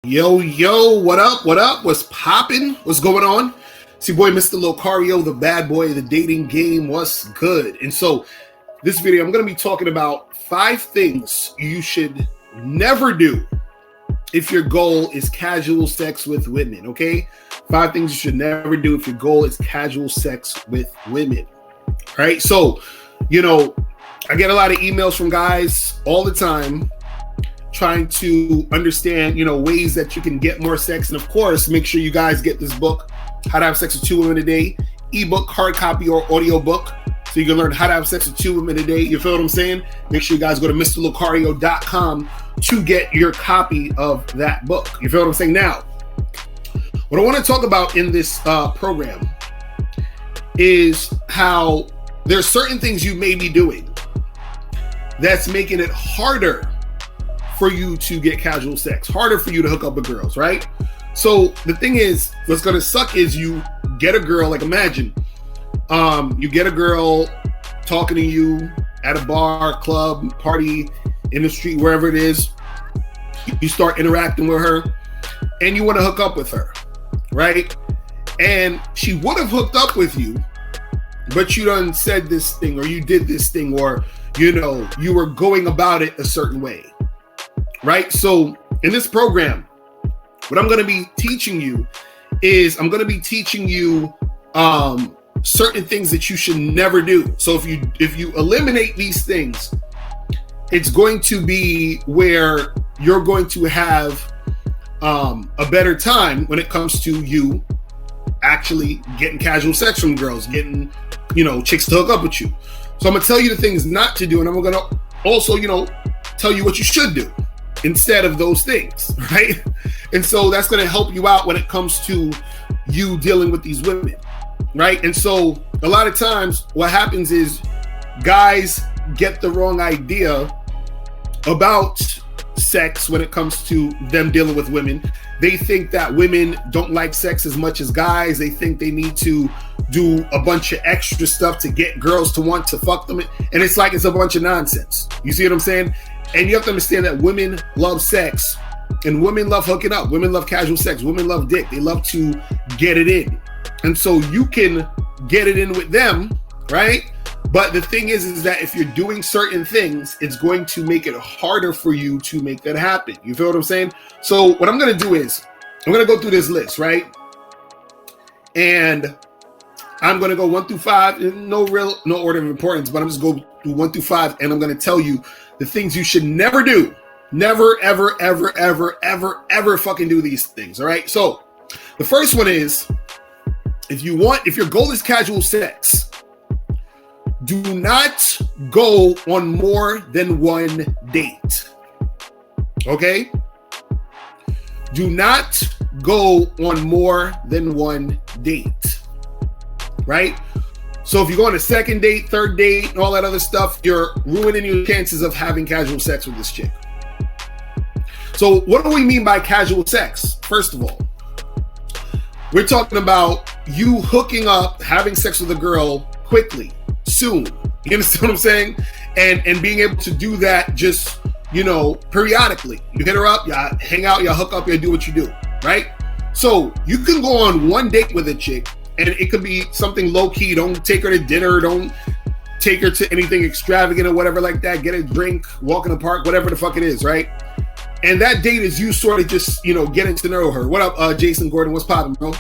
Yo, what up? What up? What's poppin'? What's going on? It's your boy, Mr. Locario, the bad boy of the dating game. What's good? And so, this video, I'm going to be talking about 5 things you should never do if your goal is casual sex with women, okay? 5 things you should never do if your goal is casual sex with women, right? So, I get a lot of emails from guys all the time trying to understand, ways that you can get more sex. And of course, make sure you guys get this book, How to Have Sex with 2 Women a Day, ebook, hard copy, or audio book, so you can learn how to have sex with 2 women a day. You feel what I'm saying? Make sure you guys go to MrLocario.com to get your copy of that book. You feel what I'm saying? Now, what I want to talk about in this program is how there's certain things you may be doing that's making it harder for you to get casual sex, harder for you to hook up with girls, right? So the thing is, what's gonna suck is you get a girl, like imagine, you get a girl talking to you at a bar, club, party, in the street, wherever it is. You start interacting with her and you wanna hook up with her, right? And she would have hooked up with you, but you done said this thing, or you did this thing, or you were going about it a certain way. Right? So in this program, what I'm going to be teaching you is certain things that you should never do. So if you eliminate these things, it's going to be where you're going to have a better time when it comes to you actually getting casual sex from girls, getting, chicks to hook up with you. So I'm going to tell you the things not to do, and I'm going to also, tell you what you should do instead of those things, right? And so that's going to help you out when it comes to you dealing with these women, right? And so a lot of times what happens is guys get the wrong idea about sex when it comes to them dealing with women. They think that women don't like sex as much as guys. They think they need to do a bunch of extra stuff to get girls to want to fuck them. And it's a bunch of nonsense. You see what I'm saying? And you have to understand that women love sex and women love hooking up. Women love casual sex. Women love dick. They love to get it in. And so you can get it in with them, right? But the thing is that if you're doing certain things, it's going to make it harder for you to make that happen. You feel what I'm saying? So what I'm going to do is I'm going to go through this list, right? And I'm going to go 1 through 5, no order of importance, but I'm just going to go through 1 through 5, and I'm going to tell you the things you should never do. Never, ever, ever, ever, ever, ever fucking do these things. All right. So the first one is, if your goal is casual sex, do not go on more than one date. Okay. Do not go on more than one date. Right? So if you go on a second date, third date, and all that other stuff, you're ruining your chances of having casual sex with this chick. So what do we mean by casual sex? First of all, we're talking about you hooking up, having sex with a girl quickly, soon. You understand what I'm saying? And being able to do that just, periodically. You hit her up, y'all hang out, y'all hook up, y'all do what you do, right? So you can go on one date with a chick, and it could be something low-key. Don't take her to dinner. Don't take her to anything extravagant or whatever like that. Get a drink, walk in the park, whatever the fuck it is, right? And that date is you sort of just, getting to know her. What up, Jason Gordon? What's poppin', bro?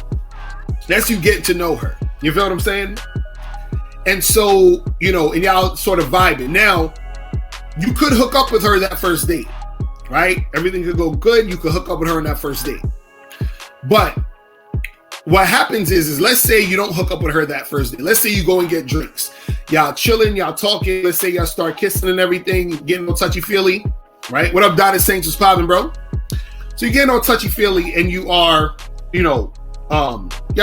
That's you getting to know her. You feel what I'm saying? And so, and y'all sort of vibing. Now, you could hook up with her that first date, right? Everything could go good. You could hook up with her on that first date. But what happens is let's say you don't hook up with her that first day. Let's say you go and get drinks. Y'all chilling, y'all talking. Let's say y'all start kissing and everything, getting all touchy-feely, right? What up, Dotted Saints? Was popping, bro? So you're getting all touchy-feely and you are, y'all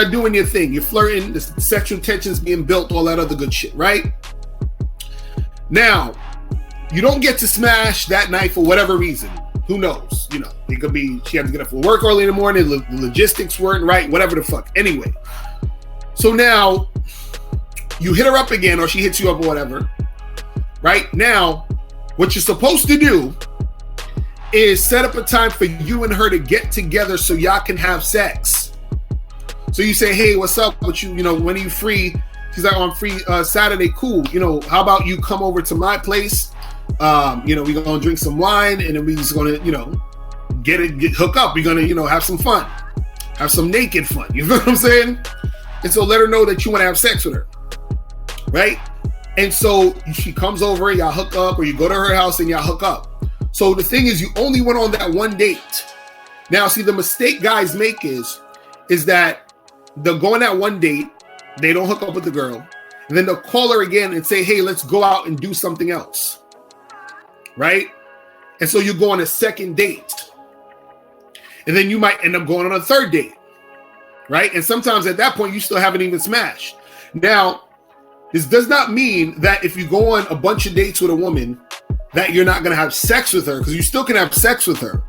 doing your thing. You're flirting, the sexual tension's being built, all that other good shit, right? Now, you don't get to smash that night for whatever reason. Who knows? It could be she had to get up for work early in the morning, the logistics weren't right, whatever the fuck. Anyway, so now you hit her up again, or she hits you up or whatever. Right? Now, what you're supposed to do is set up a time for you and her to get together so y'all can have sex. So you say, hey, what's up with you? You know, when are you free? She's like, oh, I'm free Saturday. Cool. You know, how about you come over to my place? You know, we're going to drink some wine and then we're just going to, you know, get hook up. We're going to, you know, have some fun. Have some naked fun. You know what I'm saying? And so let her know that you want to have sex with her. Right? And so she comes over, y'all hook up, or you go to her house and y'all hook up. So the thing is, you only went on that one date. Now, see, the mistake guys make is that they'll go on that one date, they don't hook up with the girl, and then they'll call her again and say, hey, let's go out and do something else. Right? And so you go on a second date. And then you might end up going on a third date. Right? And sometimes at that point, you still haven't even smashed. Now, this does not mean that if you go on a bunch of dates with a woman, that you're not going to have sex with her, because you still can have sex with her.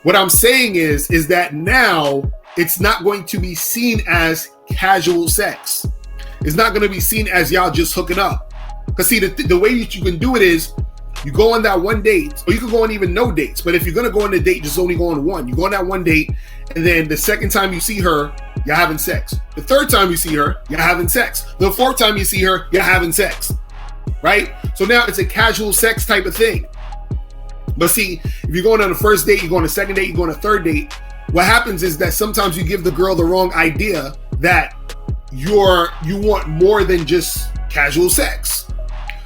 What I'm saying is that now it's not going to be seen as casual sex. It's not going to be seen as y'all just hooking up. Because see, the way that you can do it is you go on that one date, or you can go on even no dates. But if you're going to go on a date, just only go on one. You go on that one date, and then the second time you see her, you're having sex. The third time you see her, you're having sex. The fourth time you see her, you're having sex. Right? So now it's a casual sex type of thing. But see, if you're going on a first date, you go on a second date, you go on a third date, what happens is that sometimes you give the girl the wrong idea that you want more than just casual sex.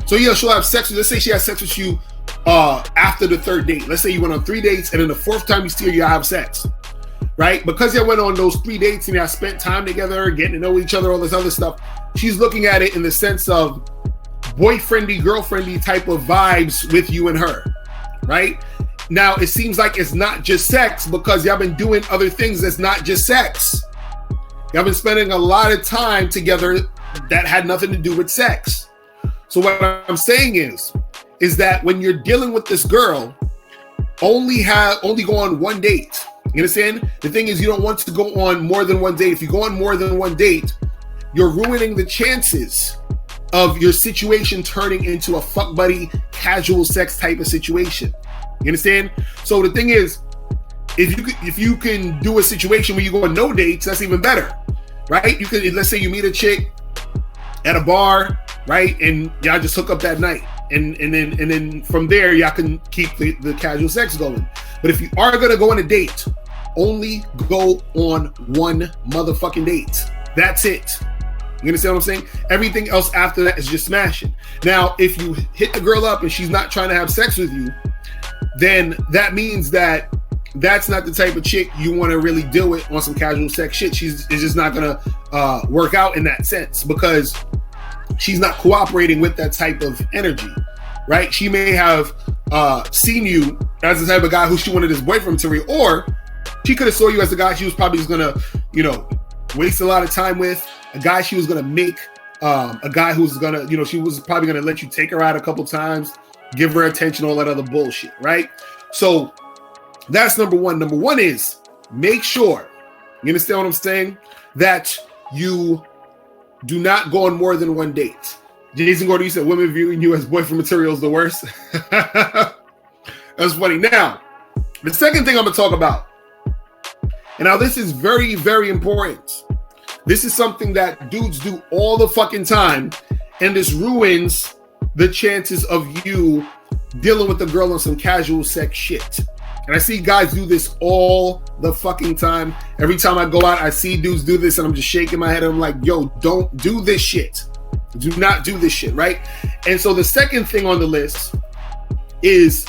So yeah, she'll have sex with, let's say she has sex with you after the third date. Let's say you went on 3 dates, and then the fourth time you see her, you have sex. Right? Because you went on those 3 dates and you spent time together, getting to know each other, all this other stuff, she's looking at it in the sense of boyfriendy, girlfriendy type of vibes with you and her. Right? Now, it seems like it's not just sex because y'all been doing other things that's not just sex. Y'all been spending a lot of time together that had nothing to do with sex. So what I'm saying is that when you're dealing with this girl, only go on one date. You understand? The thing is, you don't want to go on more than one date. If you go on more than one date, you're ruining the chances of your situation turning into a fuck buddy, casual sex type of situation. You understand? So the thing is, if you can do a situation where you go on no dates, that's even better, right? You could, let's say you meet a chick at a bar, right, and y'all just hook up that night, and then from there y'all can keep the casual sex going. But if you are gonna go on a date, only go on one motherfucking date. That's it. You understand what I'm saying? Everything else after that is just smashing. Now, if you hit the girl up and she's not trying to have sex with you, then that means that that's not the type of chick you want to really deal with on some casual sex shit. It's just not gonna work out in that sense because she's not cooperating with that type of energy, right? She may have seen you as the type of guy who she wanted as boyfriend material, or she could have saw you as the guy she was probably just gonna, waste a lot of time with, a guy she was gonna make, a guy who's gonna, she was probably gonna let you take her out a couple times, give her attention, all that other bullshit, right? So that's number one. Number one is make sure, you understand what I'm saying, that you do not go on more than one date. Jason Gordon, you said women viewing you as boyfriend material is the worst. That's funny. Now, the second thing I'm going to talk about, and now this is very, very important. This is something that dudes do all the fucking time, and this ruins the chances of you dealing with a girl on some casual sex shit. And I see guys do this all the fucking time. Every time I go out, I see dudes do this, and I'm just shaking my head. And I'm like, yo, don't do this shit. Do not do this shit, right? And so the second thing on the list is